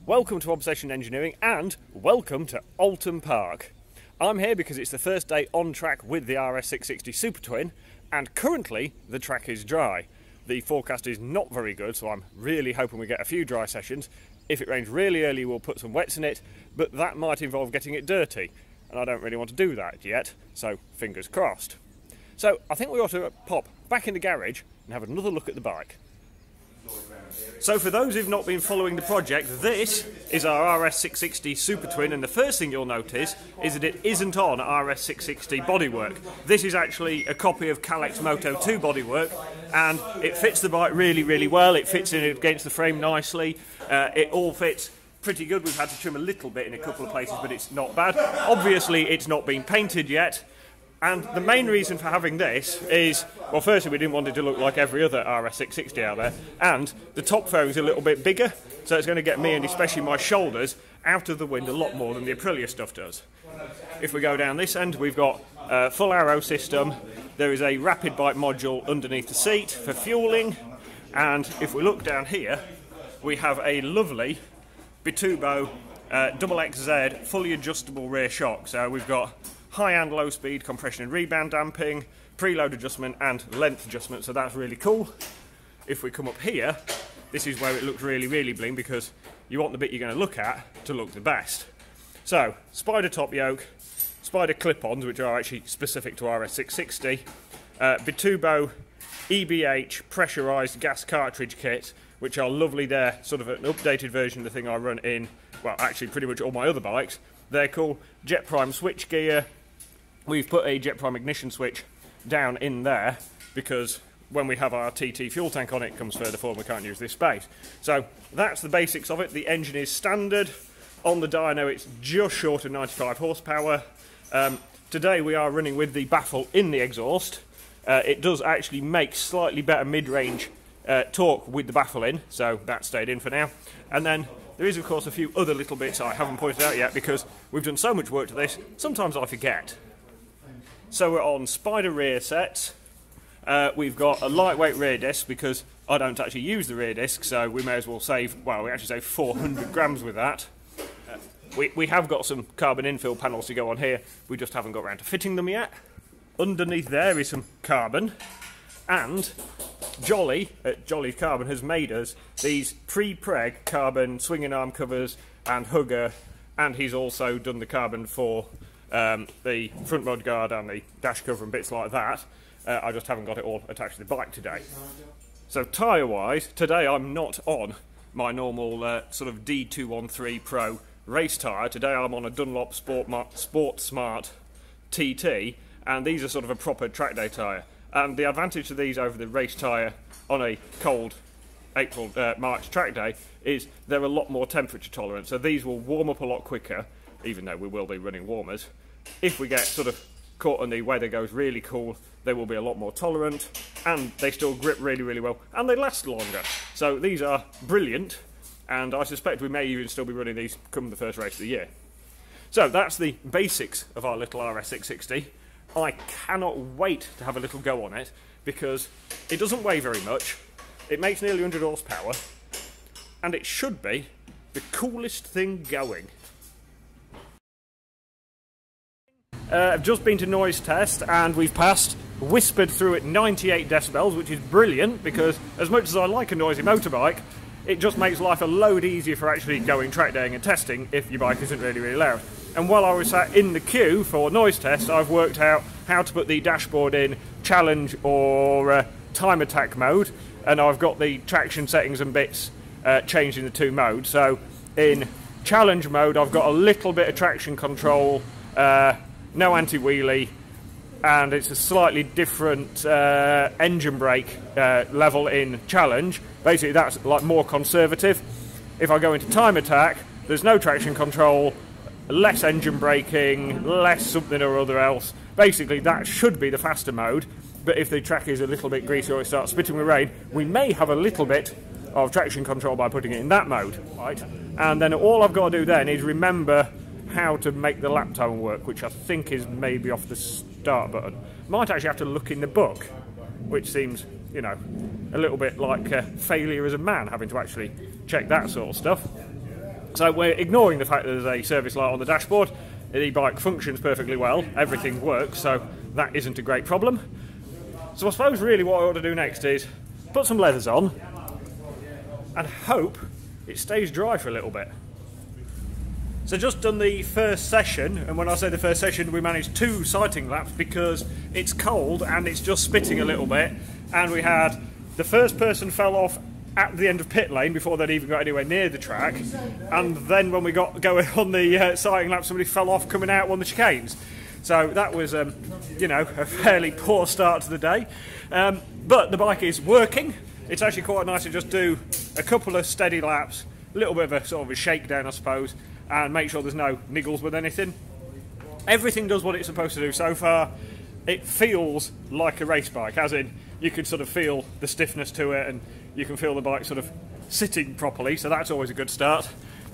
Welcome to Obsession Engineering and welcome to Oulton Park. I'm here because it's the first day on track with the RS660 Supertwin and currently the track is dry. The forecast is not very good, so I'm really hoping we get a few dry sessions. If it rains really early we'll put some wets in it, but that might involve getting it dirty and I don't really want to do that yet, so fingers crossed. So I think we ought to pop back in the garage and have another look at the bike. So for those who've not been following the project, this is our RS660 Supertwin, and the first thing you'll notice is that it isn't on RS660 bodywork. This is actually a copy of Kalex Moto 2 bodywork, and it fits the bike really well. It fits in against the frame nicely. It all fits pretty good. We've had to trim a little bit in a couple of places, but it's not bad. Obviously it's not been painted yet. And the main reason for having this is, well, firstly we didn't want it to look like every other RS660 out there, and the top fairing's a little bit bigger, so it's going to get me and especially my shoulders out of the wind a lot more than the Aprilia stuff does. If we go down this end, we've got a full arrow system. There is a rapid bike module underneath the seat for fueling, and if we look down here, we have a lovely Bitubo XXZ fully adjustable rear shock. So we've got high and low speed compression and rebound damping, preload adjustment and length adjustment, so that's really cool. If we come up here, this is where it looks really bling, because you want the bit you're going to look at to look the best. So, Spider top yoke, Spider clip-ons, which are actually specific to RS660, Bitubo EBH pressurised gas cartridge kit, which are lovely. They're sort of an updated version of the thing I run in, well, actually pretty much all my other bikes. They're cool. Jet Prime switch gear. We've put a Jet Prime ignition switch down in there because when we have our TT fuel tank on it comes further forward, we can't use this space. So that's the basics of it. The engine is standard. On the dyno it's just short of 95 horsepower. Today we are running with the baffle in the exhaust. It does actually make slightly better mid-range torque with the baffle in, so that stayed in for now. And then there is of course a few other little bits I haven't pointed out yet because we've done so much work to this, sometimes I forget. So we're on Spider rear sets. We've got a lightweight rear disc because I don't actually use the rear disc, so we may as well save, well, we actually save 400 grams with that. We have got some carbon infill panels to go on here, we just haven't got around to fitting them yet. Underneath there is some carbon, and Jolly at Jolly's Carbon has made us these pre-preg carbon swinging arm covers and hugger, and he's also done the carbon for the front mudguard and the dash cover and bits like that. I just haven't got it all attached to the bike today. So tyre wise, today I'm not on my normal sort of D213 Pro race tyre. Today I'm on a Dunlop Sport Smart TT, and these are sort of a proper track day tyre. And the advantage of these over the race tyre on a cold March track day is they're a lot more temperature tolerant, so these will warm up a lot quicker, even though we will be running warmers. If we get sort of caught and the weather goes really cool, they will be a lot more tolerant, and they still grip really well, and they last longer. So these are brilliant, and I suspect we may even still be running these come the first race of the year. So that's the basics of our little RS660. I cannot wait to have a little go on it because it doesn't weigh very much, it makes nearly 100 horsepower, and it should be the coolest thing going. I've just been to noise test and we've passed, whispered through at 98 decibels, which is brilliant because as much as I like a noisy motorbike, it just makes life a load easier for actually going track daying and testing if your bike isn't really loud. And while I was sat in the queue for noise test, I've worked out how to put the dashboard in challenge or time attack mode, and I've got the traction settings and bits changed in the two modes. So in challenge mode I've got a little bit of traction control, no anti-wheelie, and it's a slightly different engine brake level in challenge. Basically that's like more conservative. If I go into time attack, there's no traction control, less engine braking, less something or other else. Basically that should be the faster mode, but if the track is a little bit greasy or it starts spitting with rain, we may have a little bit of traction control by putting it in that mode, right? And then all I've got to do then is remember how to make the lap tone work, which I think is maybe off the start button. Might actually have to look in the book, which seems, you know, a little bit like failure as a man, having to actually check that sort of stuff. So we're ignoring the fact that there's a service light on the dashboard. The e-bike functions perfectly well, everything works, so that isn't a great problem. So I suppose really what I ought to do next is put some leathers on and hope it stays dry for a little bit. So just done the first session, and when I say the first session, we managed 2 sighting laps because it's cold and it's just spitting a little bit, and we had the first person fell off at the end of pit lane before they'd even got anywhere near the track, and then when we got going on the sighting lap, somebody fell off coming out on the chicanes. So that was, you know, a fairly poor start to the day. But the bike is working. It's actually quite nice to just do a couple of steady laps, a little bit of a sort of a shakedown, I suppose, and make sure there's no niggles with anything. Everything does what it's supposed to do so far. It feels like a race bike, as in you can sort of feel the stiffness to it, and you can feel the bike sort of sitting properly, so that's always a good start.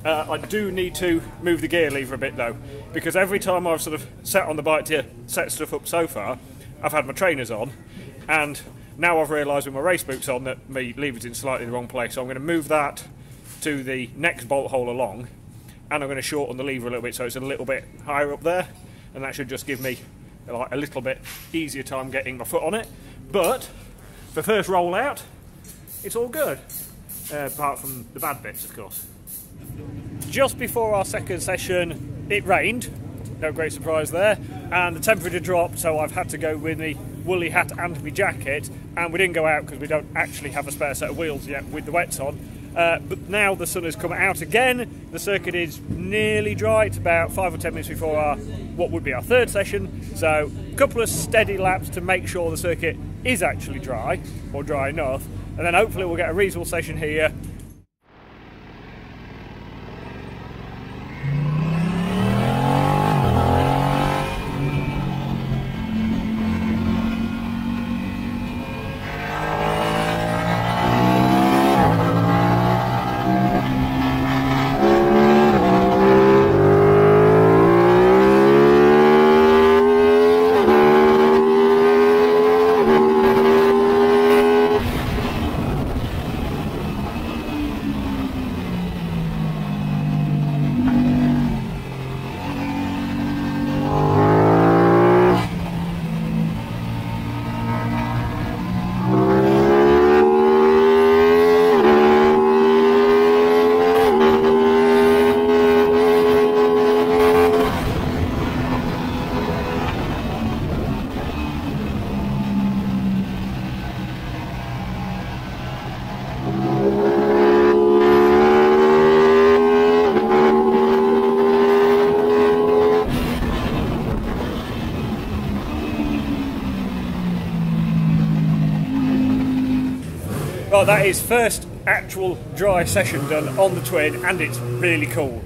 I do need to move the gear lever a bit though, because every time I've sort of sat on the bike to set stuff up so far, I've had my trainers on, and now I've realised with my race boots on that my lever's in slightly the wrong place, so I'm going to move that to the next bolt hole along, and I'm going to shorten the lever a little bit so it's a little bit higher up there, and that should just give me like a little bit easier time getting my foot on it. But for first roll out, it's all good, apart from the bad bits, of course. Just before our second session, it rained, no great surprise there, and the temperature dropped, so I've had to go with the woolly hat and my jacket, and we didn't go out because we don't actually have a spare set of wheels yet with the wets on. But now the sun has come out again, the circuit is nearly dry. It's about 5 or 10 minutes before what would be our third session, so a couple of steady laps to make sure the circuit is actually dry, or dry enough, and then hopefully we'll get a reasonable session here. Well, that is first actual dry session done on the Twin, and it's really cool.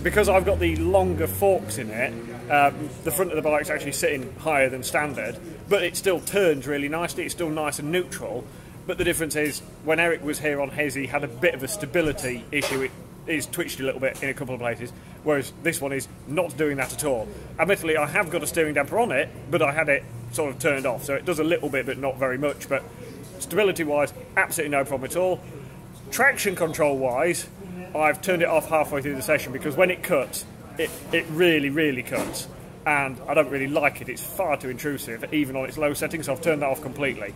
Because I've got the longer forks in it, the front of the bike's actually sitting higher than standard, but it still turns really nicely, it's still nice and neutral. But the difference is, when Eric was here on his, he had a bit of a stability issue. It is twitched a little bit in a couple of places, whereas this one is not doing that at all. Admittedly, I have got a steering damper on it, but I had it sort of turned off, so it does a little bit, but not very much. But stability-wise, absolutely no problem at all. Traction control-wise, I've turned it off halfway through the session because when it cuts, it really, really cuts. And I don't really like it. It's far too intrusive, even on its low settings, so I've turned that off completely.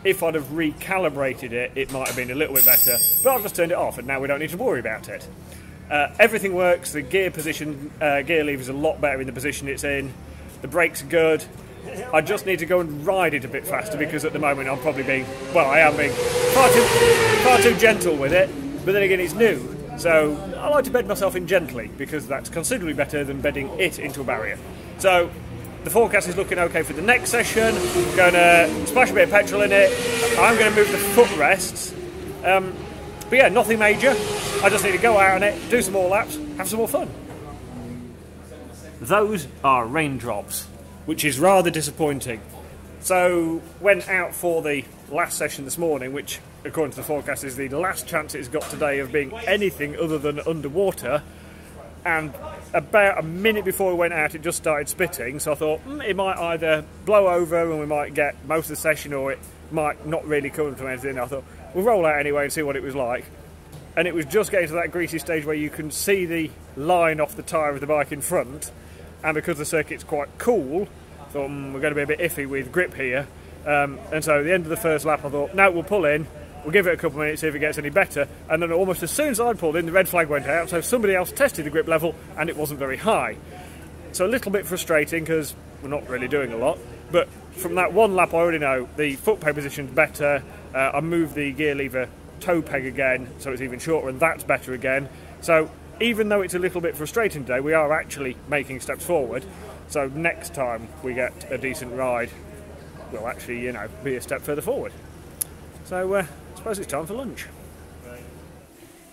If I'd have recalibrated it, it might have been a little bit better, but I've just turned it off, and now we don't need to worry about it. Everything works. The gear position, gear lever is a lot better in the position it's in. The brakes are good. I just need to go and ride it a bit faster because at the moment I'm probably being, well, I am being far too gentle with it, but then again it's new, so I like to bed myself in gently because that's considerably better than bedding it into a barrier. So the forecast is looking okay for the next session. I'm going to splash a bit of petrol in it. I'm going to move the footrests. But yeah, nothing major. I just need to go out on it, do some more laps, have some more fun. Those are raindrops, which is rather disappointing. So went out for the last session this morning, which according to the forecast is the last chance it's got today of being anything other than underwater, and about a minute before we went out it just started spitting, so I thought it might either blow over and we might get most of the session, or it might not really come to anything. I thought we'll roll out anyway and see what it was like. and it was just getting to that greasy stage where you can see the line off the tyre of the bike in front, and because the circuit's quite cool, I thought we're going to be a bit iffy with grip here, and so at the end of the first lap I thought, no, we'll pull in, we'll give it a couple of minutes, see if it gets any better, and then almost as soon as I pulled in, the red flag went out, so somebody else tested the grip level, and it wasn't very high. So a little bit frustrating, because we're not really doing a lot, but from that one lap I already know the foot peg position's better, I moved the gear lever toe peg again, so it's even shorter, and that's better again. So even though it's a little bit frustrating today, we are actually making steps forward, so next time we get a decent ride, we'll actually, you know, be a step further forward. So I suppose it's time for lunch.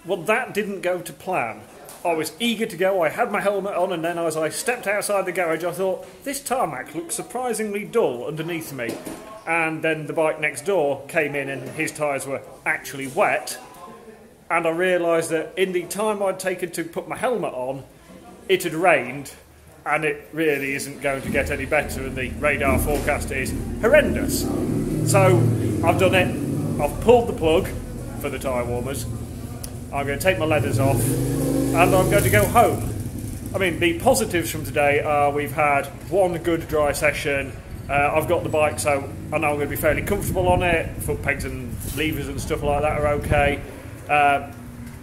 Well, that didn't go to plan. I was eager to go, I had my helmet on, and then as I stepped outside the garage I thought, this tarmac looks surprisingly dull underneath me. And then the bike next door came in and his tyres were actually wet, and I realised that in the time I'd taken to put my helmet on, it had rained, and it really isn't going to get any better, and the radar forecast is horrendous. So I've done it, I've pulled the plug for the tyre warmers, I'm going to take my leathers off, and I'm going to go home. I mean, the positives from today are we've had one good dry session, I've got the bike, so I know I'm going to be fairly comfortable on it, foot pegs and levers and stuff like that are okay.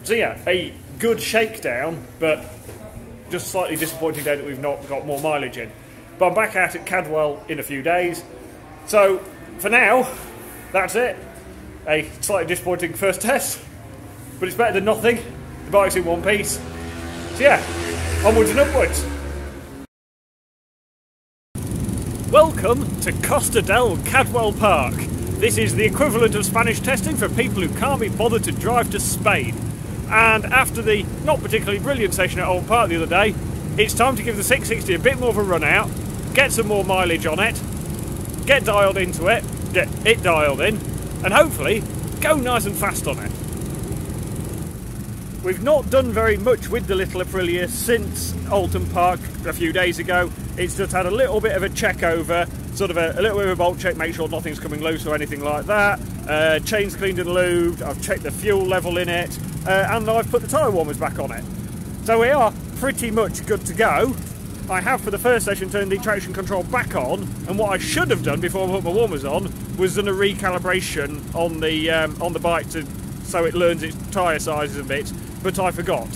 So yeah, a good shakedown, but just slightly disappointing day that we've not got more mileage in. But I'm back out at Cadwell in a few days, so for now, that's it. A slightly disappointing first test, but it's better than nothing. The bike's in one piece. So yeah, onwards and upwards. Welcome to Costa del Cadwell Park. This is the equivalent of Spanish testing for people who can't be bothered to drive to Spain. And after the not particularly brilliant session at Oulton Park the other day, it's time to give the 660 a bit more of a run out, get some more mileage on it, get dialed into it, get it dialed in, and hopefully go nice and fast on it. We've not done very much with the little Aprilia since Oulton Park a few days ago. It's just had a little bit of a check over, sort of a little bit of a bolt check, make sure nothing's coming loose or anything like that. Chain's cleaned and lubed, I've checked the fuel level in it, and I've put the tyre warmers back on it. So we are pretty much good to go. I have for the first session turned the traction control back on, and what I should have done before I put my warmers on was done a recalibration on the bike so it learns its tyre sizes a bit, but I forgot.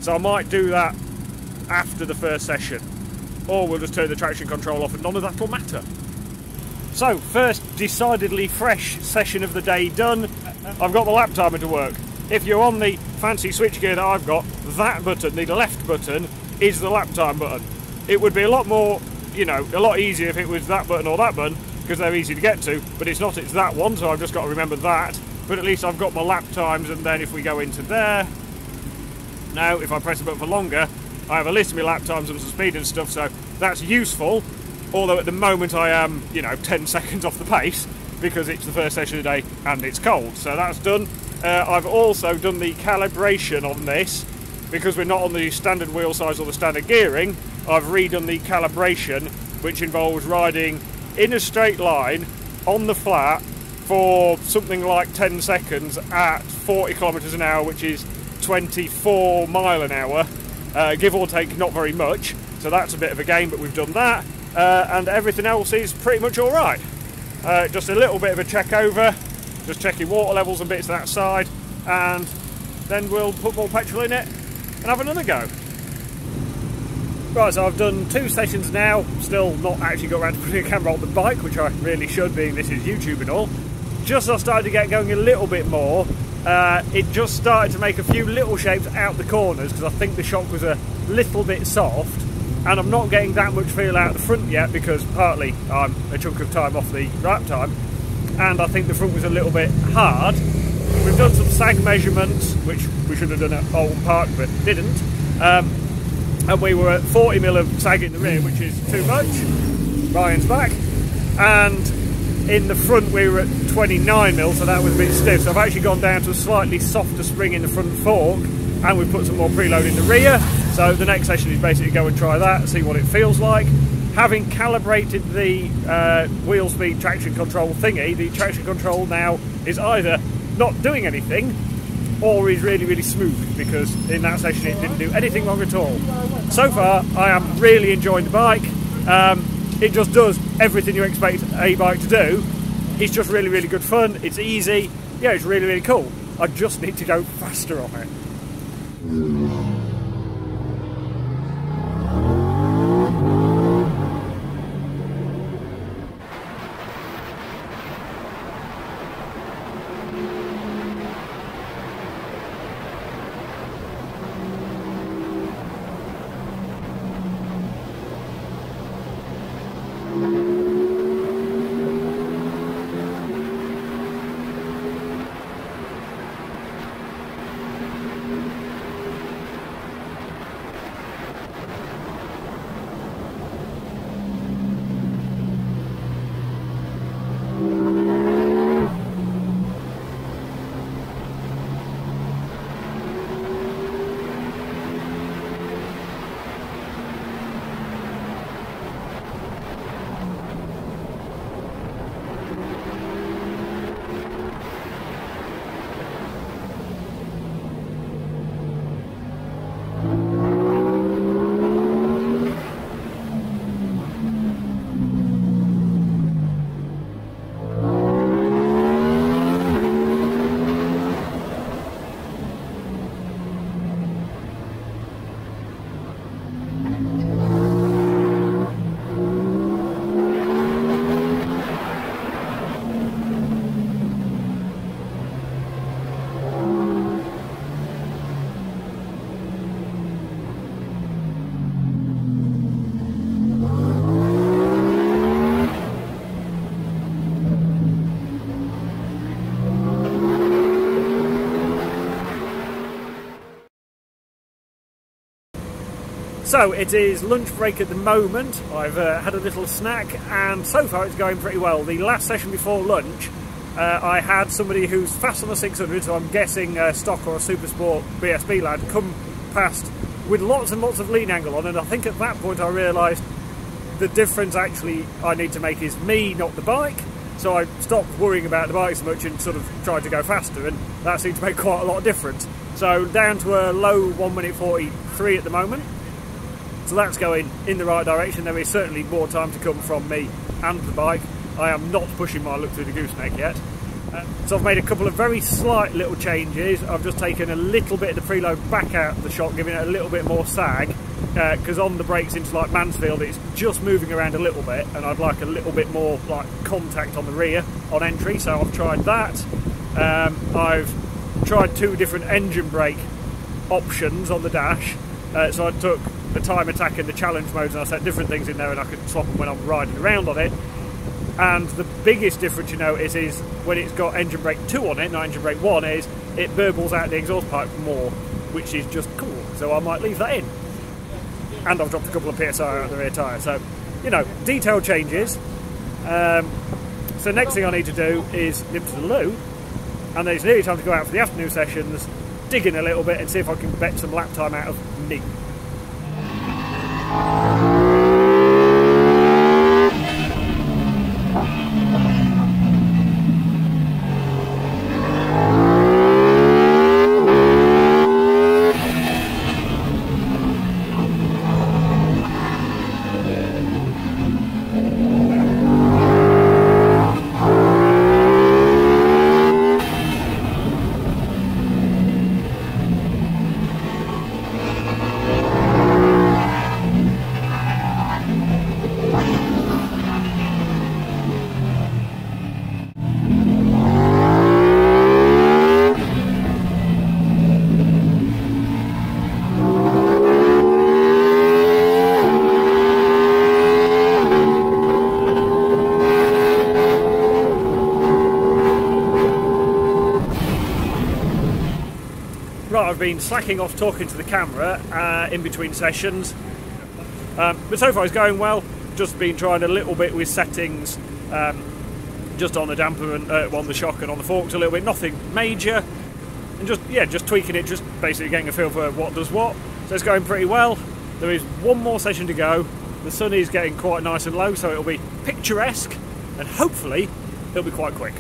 So I might do that after the first session, or we'll just turn the traction control off and none of that will matter. So, first decidedly fresh session of the day done. I've got the lap timer to work. If you're on the fancy switchgear that I've got, that button, the left button, is the lap time button. It would be a lot more, you know, a lot easier if it was that button or that button, because they're easy to get to, but it's not, it's that one, so I've just got to remember that. But at least I've got my lap times, and then if we go into there, now if I press a button for longer, I have a list of my lap times and some speed and stuff, so that's useful, although at the moment I am, you know, 10 seconds off the pace, because it's the first session of the day and it's cold. So that's done. I've also done the calibration on this, because we're not on the standard wheel size or the standard gearing. I've redone the calibration, which involves riding in a straight line on the flat for something like 10 seconds at 40 kilometers an hour, which is 24 mile an hour, give or take, not very much. So that's a bit of a game, but we've done that, and everything else is pretty much all right. Just a little bit of a check over, just checking water levels and bits of that side, and then we'll put more petrol in it and have another go. Right, so I've done 2 sessions now, still not actually got around to putting a camera on the bike, which I really should, being this is YouTube and all. Just as I started to get going a little bit more, it just started to make a few little shapes out the corners, because I think the shock was a little bit soft, and I'm not getting that much feel out the front yet, because partly I'm a chunk of time off the lap time, and I think the front was a little bit hard. We've done some sag measurements, which we should have done at Oulton Park but didn't, and we were at 40mm of sag in the rear, which is too much. Ryan's back, and in the front we were at 29mm, so that was a bit stiff. So I've actually gone down to a slightly softer spring in the front fork, and we've put some more preload in the rear. So the next session is basically go and try that, see what it feels like. Having calibrated the wheel speed traction control thingy, the traction control now is either not doing anything, or is really, really smooth, because in that session it didn't do anything wrong at all. So far, I am really enjoying the bike. It just does everything you expect a bike to do. It's just really, really good fun. It's easy. Yeah, it's really, really cool. I just need to go faster on it. So it is lunch break at the moment. I've had a little snack, and so far it's going pretty well. The last session before lunch, I had somebody who's fast on the 600, so I'm guessing a stock or a super sport BSB lad, come past with lots and lots of lean angle on, and I think at that point I realised the difference actually I need to make is me, not the bike. So I stopped worrying about the bike so much and sort of tried to go faster, and that seemed to make quite a lot of difference. So down to a low 1 minute 43 at the moment. So that's going in the right direction. There is certainly more time to come from me and the bike. I am not pushing my luck through the gooseneck yet. So I've made a couple of very slight little changes. I've just taken a little bit of the preload back out of the shot, giving it a little bit more sag, because on the brakes into like Mansfield it's just moving around a little bit, and I'd like a little bit more like contact on the rear on entry, so I've tried that. I've tried 2 different engine brake options on the dash, so I took the time attack and the challenge modes, and I set different things in there, and I could swap them when I'm riding around on it. And the biggest difference you notice is when it's got engine brake 2 on it, not engine brake 1, is it burbles out the exhaust pipe more, which is just cool, so I might leave that in. And I've dropped a couple of PSI out of the rear tyre, so, you know, detail changes. So next thing I need to do is nip to the loo, and then it's nearly time to go out for the afternoon sessions, dig in a little bit and see if I can bet some lap time out of me. I've been slacking off talking to the camera in between sessions, but so far it's going well. Just been trying a little bit with settings, just on the damper and on the shock and on the forks a little bit, nothing major, and just tweaking it, just basically getting a feel for what does what. So it's going pretty well. There is one more session to go. The sun is getting quite nice and low, so it'll be picturesque, and hopefully it'll be quite quick.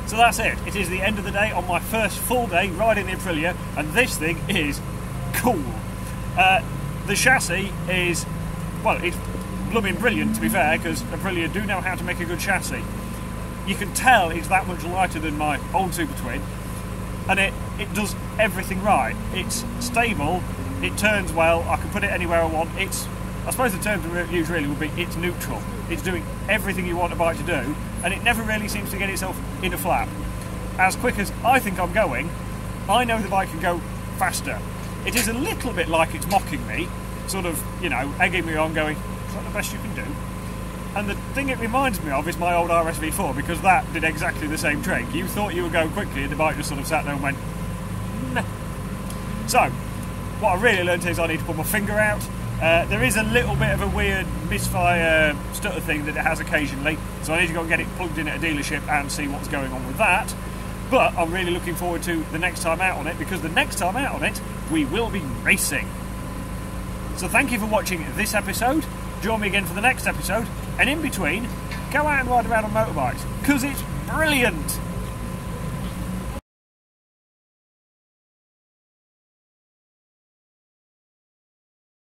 So that's it. It is the end of the day on my first full day riding the Aprilia, and this thing is cool. The chassis is, well, it's blooming brilliant, to be fair, because Aprilia do know how to make a good chassis. You can tell it's that much lighter than my old Supertwin, and it does everything right. It's stable, it turns well, I can put it anywhere I want. I suppose the term to use really would be it's neutral. It's doing everything you want a bike to do, and it never really seems to get itself in a flap. As quick as I think I'm going, I know the bike can go faster. It is a little bit like it's mocking me, sort of, you know, egging me on, going, is that the best you can do? And the thing it reminds me of is my old RS4, because that did exactly the same trick. You thought you were going quickly, and the bike just sort of sat there and went, nah. So, what I really learned is I need to put my finger out. There is a little bit of a weird misfire stutter thing that it has occasionally, so I need to go and get it plugged in at a dealership and see what's going on with that. But I'm really looking forward to the next time out on it, because the next time out on it, we will be racing. So thank you for watching this episode. Join me again for the next episode, and in between, go out and ride around on motorbikes, because it's brilliant!